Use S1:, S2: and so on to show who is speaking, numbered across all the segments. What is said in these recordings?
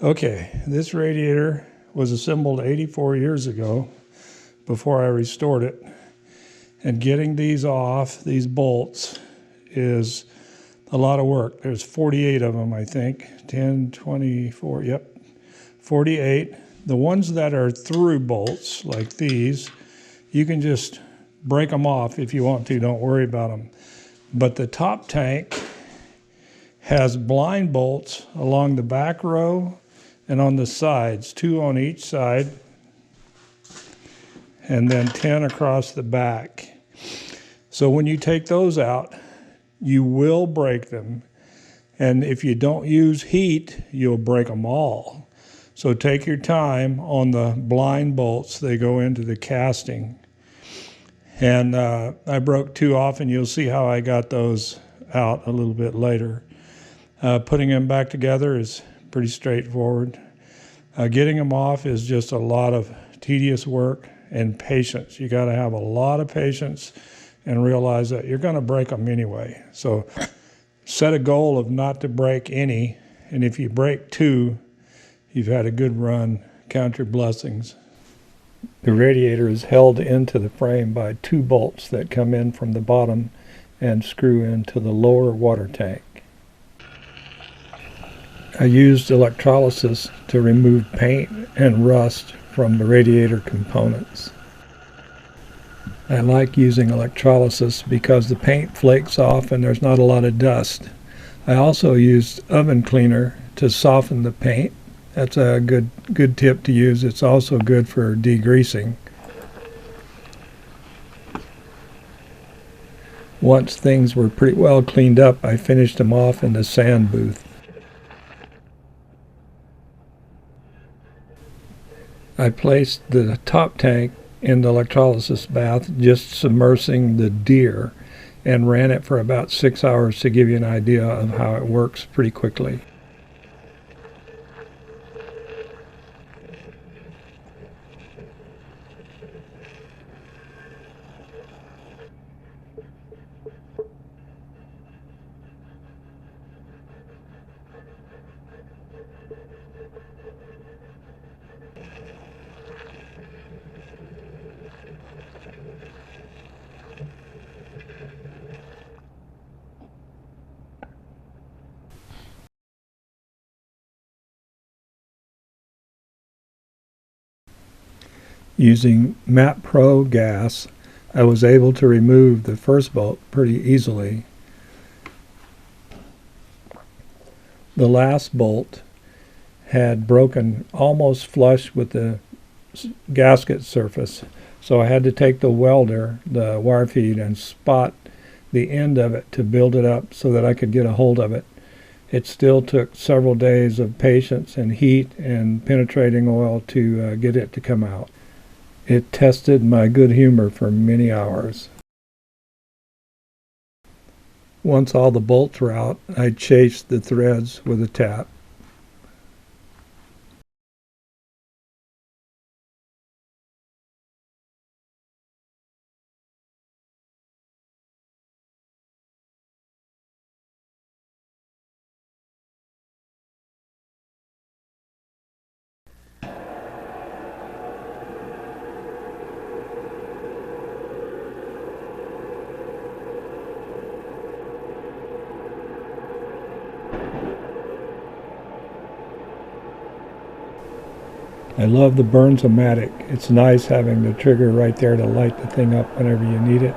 S1: Okay, this radiator was assembled 84 years ago before I restored it. And getting these off, these bolts, is a lot of work. There's 48 of them, I think. 10, 24, yep, 48. The ones that are through bolts, like these, you can just break them off if you want to. Don't worry about them. But the top tank has blind bolts along the back row and on the sides, 2 on each side, and then 10 across the back. So when you take those out, you will break them. And if you don't use heat, you'll break them all. So take your time on the blind bolts. They go into the casting. And I broke 2 off, and you'll see how I got those out a little bit later. Putting them back together is pretty straightforward. Getting them off is just a lot of tedious work and patience. You got to have a lot of patience and realize that you're going to break them anyway. So set a goal of not to break any, and if you break 2, you've had a good run. Count your blessings. The radiator is held into the frame by 2 bolts that come in from the bottom and screw into the lower water tank. I used electrolysis to remove paint and rust from the radiator components. I like using electrolysis because the paint flakes off and there's not a lot of dust. I also used oven cleaner to soften the paint. That's a good tip to use. It's also good for degreasing. Once things were pretty well cleaned up, I finished them off in the sand booth. I placed the top tank in the electrolysis bath, just submersing the Deere, and ran it for about 6 hours to give you an idea of how it works pretty quickly. Using MAP Pro gas, I was able to remove the first bolt pretty easily. The last bolt had broken almost flush with the gasket surface, so I had to take the welder, the wire feed, and spot the end of it to build it up so that I could get a hold of it. It still took several days of patience and heat and penetrating oil to get it to come out. It tested my good humor for many hours. Once all the bolts were out, I chased the threads with a tap. I love the Burns-O-Matic. It's nice having the trigger right there to light the thing up whenever you need it,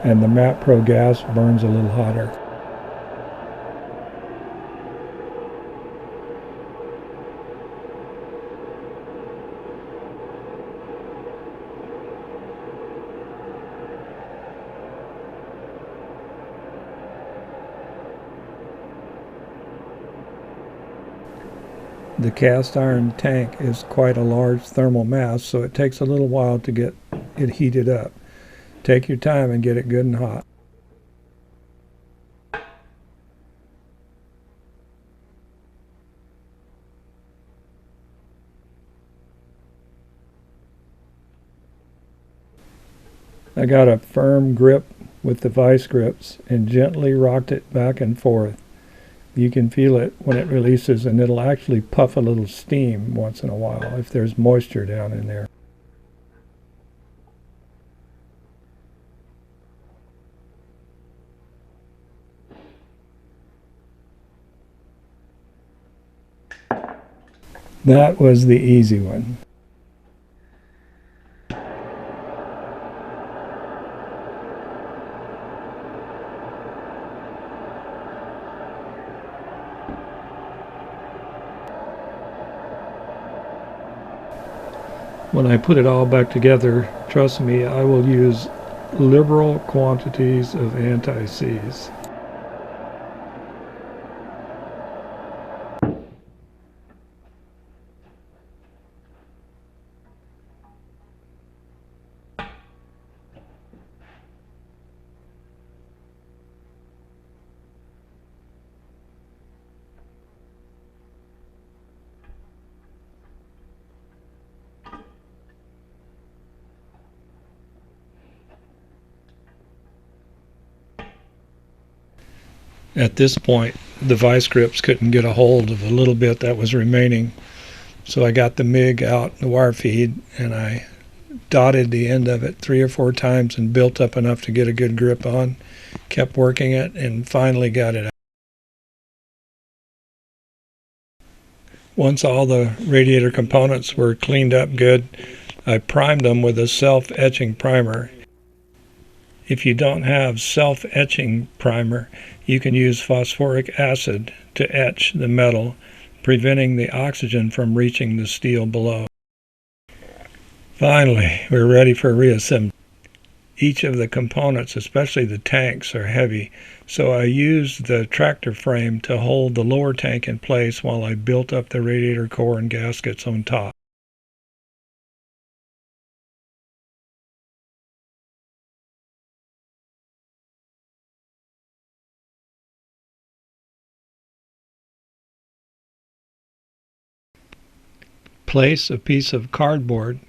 S1: and the MAP Pro gas burns a little hotter. The cast iron tank is quite a large thermal mass, so it takes a little while to get it heated up. Take your time and get it good and hot. I got a firm grip with the vice grips and gently rocked it back and forth. You can feel it when it releases, and it'll actually puff a little steam once in a while if there's moisture down in there. That was the easy one. When I put it all back together, trust me, I will use liberal quantities of anti-seize. At this point, the vice grips couldn't get a hold of the little bit that was remaining, so I got the MIG out, the wire feed, and I dotted the end of it 3 or 4 times and built up enough to get a good grip on, kept working it, and finally got it out. Once all the radiator components were cleaned up good, I primed them with a self-etching primer. If you don't have self-etching primer, you can use phosphoric acid to etch the metal, preventing the oxygen from reaching the steel below. Finally, we're ready for reassembly. Each of the components, especially the tanks, are heavy, so I used the tractor frame to hold the lower tank in place while I built up the radiator core and gaskets on top. Place a piece of cardboard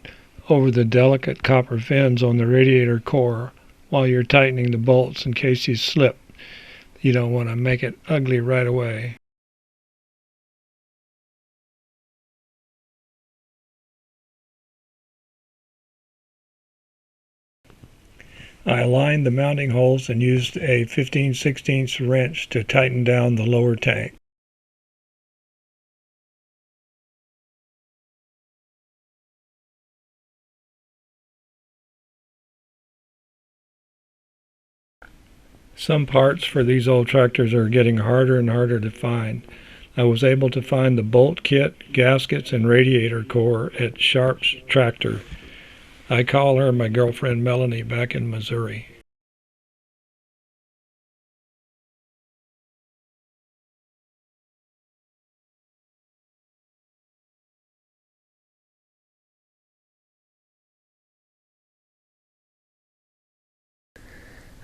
S1: over the delicate copper fins on the radiator core while you're tightening the bolts in case you slip. You don't want to make it ugly right away. I aligned the mounting holes and used a 15/16 wrench to tighten down the lower tank. Some parts for these old tractors are getting harder and harder to find. I was able to find the bolt kit, gaskets, and radiator core at Sharp's Tractor. I call her my girlfriend Melanie back in Missouri.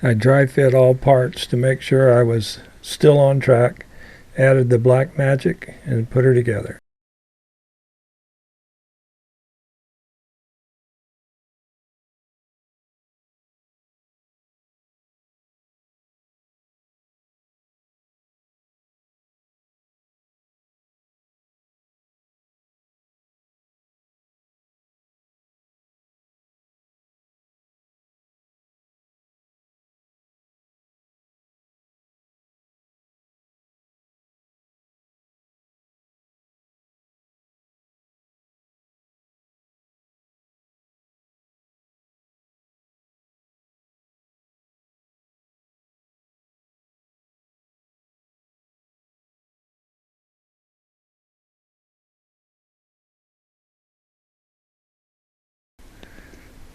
S1: I dry fit all parts to make sure I was still on track, added the black magic, and put her together.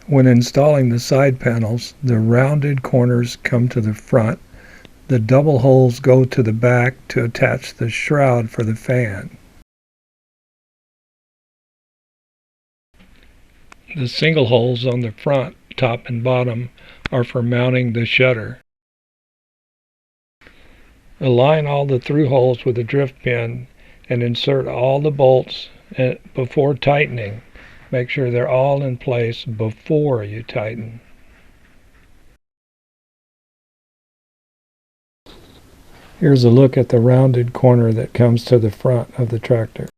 S1: When installing the side panels, the rounded corners come to the front. The double holes go to the back to attach the shroud for the fan. The single holes on the front, top and bottom, are for mounting the shutter. Align all the through holes with a drift pin and insert all the bolts before tightening. Make sure they're all in place before you tighten. Here's a look at the rounded corner that comes to the front of the tractor.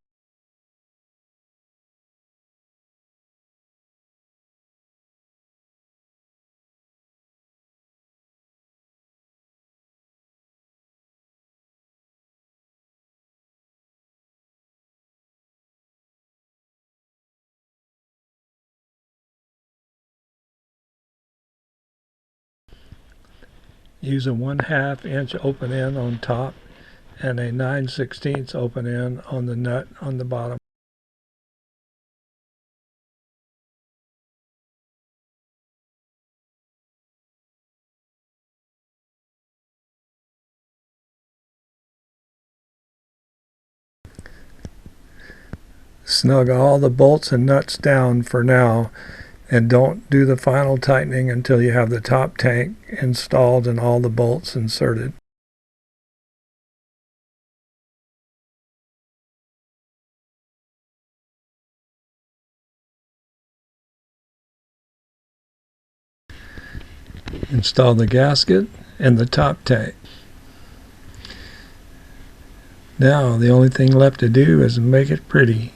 S1: Use a 1/2 inch open end on top and a 9/16 open end on the nut on the bottom. Snug all the bolts and nuts down for now, and don't do the final tightening until you have the top tank installed and all the bolts inserted. Install the gasket and the top tank. Now the only thing left to do is make it pretty.